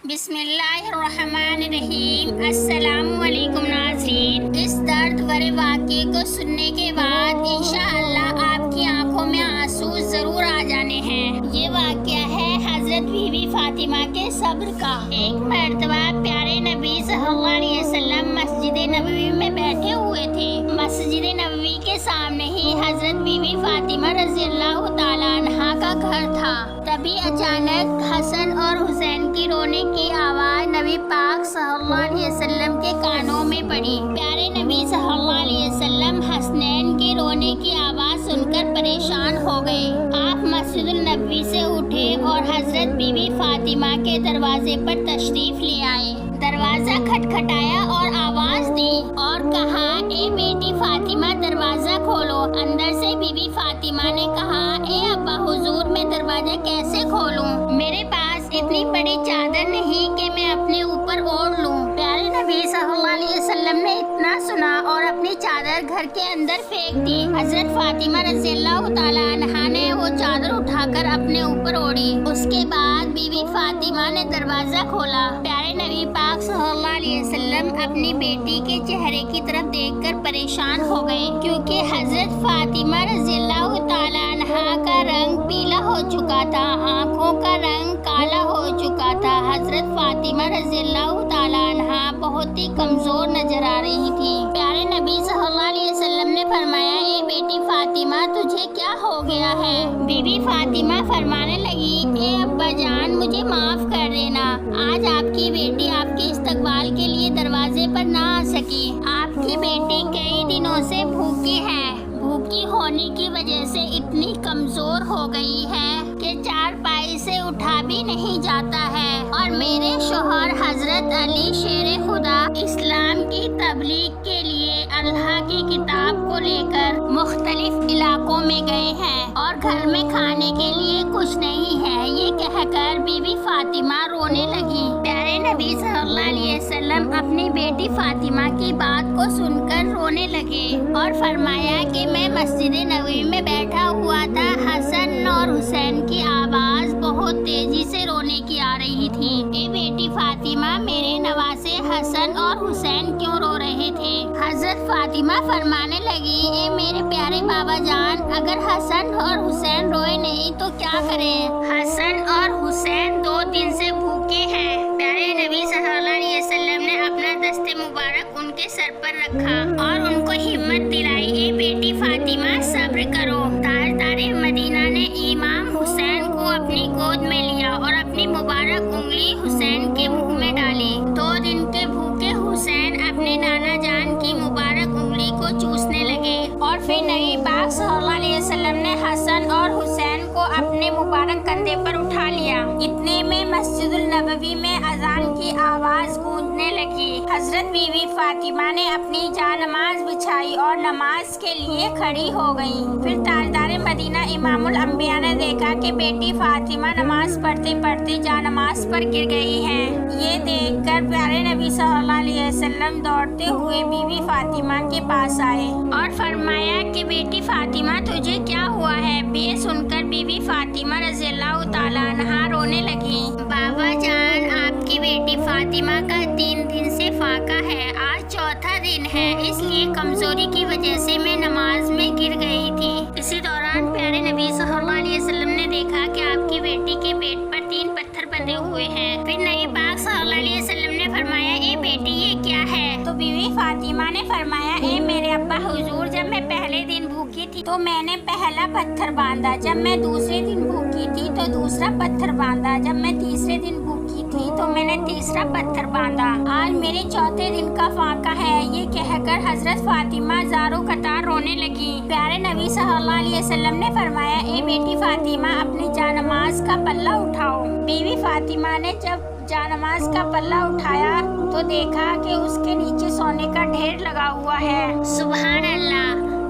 بسم اللہ الرحمن الرحیم۔ السلام علیکم ناظرین، اس درد بھرے واقعے کو سننے کے بعد انشاءاللہ آپ کی آنکھوں میں آنسو ضرور آ جانے ہیں۔ یہ واقعہ ہے حضرت بی بی فاطمہ کے صبر کا۔ ایک مرتبہ پیارے نبی صلی اللہ علیہ وسلم مسجد نبوی میں بیٹھے ہوئے تھے۔ مسجد نبوی کے سامنے ہی حضرت بی بی فاطمہ رضی اللہ تعالیٰ عنہا کا گھر تھا۔ تبھی اچانک حسن اور حسین کی رونے کی آواز نبی پاک صلی اللہ علیہ وسلم کے کانوں میں پڑی۔ پیارے نبی صلی اللہ علیہ وسلم حسنین کے رونے کی آواز سن کر پریشان ہو گئے۔ آپ مسجد النبوی سے اٹھے اور حضرت بی بی فاطمہ کے دروازے پر تشریف لے آئے۔ دروازہ کھٹکھٹایا اور آواز دی اور کہا، اے بیٹی فاطمہ دروازہ کھولو۔ اندر سے بی بی فاطمہ نے کہا، اے ابا حضور میں دروازہ کیسے کھولوں؟ میرے پاس اتنی بڑی چادر نہیں کہ میں اپنے اوپر اوڑھ لوں۔ پیارے نبی صلی اللہ علیہ وسلم نے اتنا سنا اور اپنی چادر گھر کے اندر پھینک دی۔ حضرت فاطمہ رضی اللہ تعالیٰ عنہا نے وہ چادر اٹھا کر اپنے اوپر اوڑھی۔ اس کے بعد بی بی فاطمہ نے دروازہ کھولا۔ پیارے نبی پاک صلی اللہ علیہ وسلم اپنی بیٹی کے چہرے کی طرف دیکھ کر پریشان ہو گئے، کیونکہ حضرت فاطمہ رضی اللہ تعالیٰ عنہا کا رنگ پیلا ہو چکا تھا، آنکھوں کا رنگ کالا ہو چکا تھا۔ حضرت فاطمہ رضی اللہ تعالیٰ عنہا بہت ہی کمزور نظر آ رہی تھی۔ پیارے نبی صلی اللہ علیہ وسلم نے فرمایا، اے بیٹی فاطمہ تجھے کیا ہو گیا ہے؟ بی بی فاطمہ فرمانے لگی، اے ابا جان مجھے معاف کر دینا، آج آپ کی بیٹی آپ کے استقبال کے لیے دروازے پر نہ آ سکی۔ آپ کی بیٹی کئی دنوں سے بھوکی ہے، بھوکی ہونے کی وجہ سے اتنی کمزور ہو گئی ہے کہ چارپائی سے اٹھا بھی نہیں جاتا ہے، اور میرے شوہر حضرت علی شیر خدا اسلام کی تبلیغ کے لیے اللہ کی کتاب کو لے کر مختلف علاقوں میں گئے ہیں اور گھر میں کھانے کے لیے کچھ نہیں ہے، یہ کہہ کر بی بی فاطمہ رونے لگی۔ پیارے نبی صلی اللہ علیہ وسلم اپنی بیٹی فاطمہ کی بات کو سن کر رونے لگے اور فرمایا کہ میں مسجد نبوی میں بیٹھا ہوا تھا، حسن اور حسین کی آواز بہت تیزی سے رونے کی آ رہی تھی۔ اے بیٹی فاطمہ میرے نواسے حسن اور حسین کیوں رو رہے تھے؟ حضرت فاطمہ فرمانے لگی، اے میرے پیارے بابا جان اگر حسن اور حسین روئے نہیں تو کیا کریں؟ حسن اور حسین 2 دن سے بھوکے ہیں۔ پیارے نبی صلی اللہ علیہ وسلم نے اپنا دست مبارک ان کے سر پر رکھا اور ان کو ہمت دلائی، اے بیٹی فاطمہ صبر کرو۔ تاجدار مدینہ نے امام حسین کو اپنی گود میں لیا اور اپنی مبارک انگلی حسین کے منہ میں ڈالی۔ 2 دن کے بھوکے حسین اپنے نانا جان کی مبارک انگلی کو چوسنے لگے، اور پھر نبی پاک صلی اللہ علیہ وسلم نے حسن اور حسین کو اپنے مبارک کندھے پر اٹھا لیا۔ اتنے میں مسجد النبوی میں اذان کی آواز گونجنے لگی۔ حضرت بی بی فاطمہ نے اپنی جا نماز بچھائی اور نماز کے لیے کھڑی ہو گئی۔ پھر تاجدار مدینہ امام الانبیاء نے دیکھا کہ بیٹی فاطمہ نماز پڑھتے پڑھتے جا نماز پر گر گئی ہے۔ یہ دیکھ کر پیارے نبی صلی اللہ علیہ وسلم دوڑتے ہوئے بی بی فاطمہ کے پاس آئے اور فرمایا کہ بیٹی فاطمہ تجھے کیا ہوا ہے؟ یہ سن کر بی بی فاطمہ رضی اللہ تعالیٰ عنہا رونے لگی۔ بابا جان آپ کی بیٹی فاطمہ کا 3 دن سے فاقہ ہے، آج 4تھا دن ہے، اس لیے کمزوری کی وجہ سے میں نماز میں گر گئی تھی۔ اسی دوران پیارے نبی صلی اللہ علیہ وسلم نے دیکھا کہ آپ کی بیٹی کے پیٹ پر 3 پتھر بندھے ہوئے ہیں۔ پھر نبی پاک صلی اللہ علیہ وسلم نے فرمایا، اے بیٹی یہ کیا ہے؟ تو بی بی فاطمہ نے فرمایا، اے میرے ابا حضور جب میں پہلے دن بھوکی تھی تو میں نے پہلا پتھر باندھا، جب میں دوسرے دن بھوکی تھی تو دوسرا پتھر باندھا، جب میں تیسرے دن بھوکی تھی تو میں نے تیسرا پتھر باندھا، آج میرے 4تھے دن کا فاقہ ہے۔ یہ کہہ کر حضرت فاطمہ زاروں قطار رونے لگی۔ پیارے نبی صلی اللہ علیہ وسلم نے فرمایا، اے بیٹی فاطمہ اپنی جانماز کا پلہ اٹھاؤ۔ بی بی فاطمہ نے جب جانماز کا پلہ اٹھایا تو دیکھا کہ اس کے نیچے سونے کا ڈھیر لگا ہوا ہے۔ سبحان اللہ۔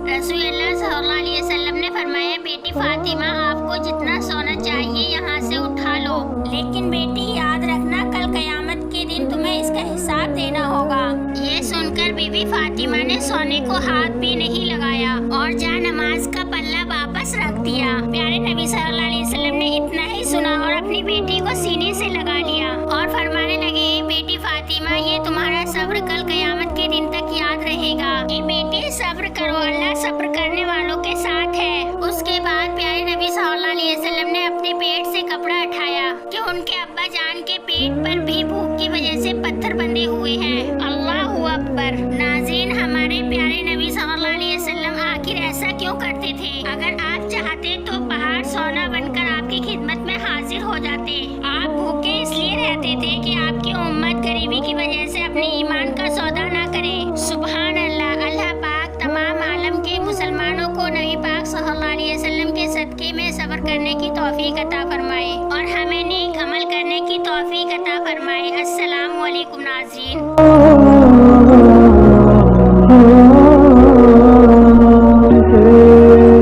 رسول اللہ صلی اللہ علیہ وسلم نے فرمایا، بیٹی فاطمہ آپ کو جتنا سونا چاہیے یہاں سے اٹھا لو، لیکن بیٹی یاد رکھنا کل قیامت کے دن تمہیں اس کا حساب دینا ہوگا۔ یہ سن کر بی بی فاطمہ نے سونے کو ہاتھ بھی نہیں لگایا اور جا نماز کا پلہ واپس رکھ دیا۔ پیارے نبی صلی اللہ علیہ وسلم نے اتنا ہی سنا اور اپنی بیٹی کو سینے سے لگا لیا اور فرمانے اللہ صبر کرنے والوں کے ساتھ ہے۔ اس کے بعد پیارے نبی صلی اللہ علیہ وسلم نے اپنے پیٹ سے کپڑا اٹھایا کہ ان کے ابا جان کے پیٹ پر بھی بھوک کی وجہ سے پتھر بندھے ہوئے ہیں۔ اللہ اکبر۔ ناظرین، ہمارے پیارے نبی صلی اللہ علیہ وسلم آخر ایسا کیوں کرتے تھے؟ اگر آپ چاہتے تو پہاڑ سونا بن کر آپ کی خدمت میں حاضر ہو جاتے۔ آپ بھوکے اس لیے رہتے تھے کہ آپ کی امت غریبی کی وجہ سے اپنے ایمان کا سودا نہ کرے۔ سبحان اللہ۔ اللہ پاک تمام عالم کے مسلمانوں کو نبی پاک صلی اللہ علیہ وسلم کے صدقے میں صبر کرنے کی توفیق عطا فرمائے اور ہمیں نیک عمل کرنے کی توفیق عطا فرمائے۔ السلام علیکم ناظرین۔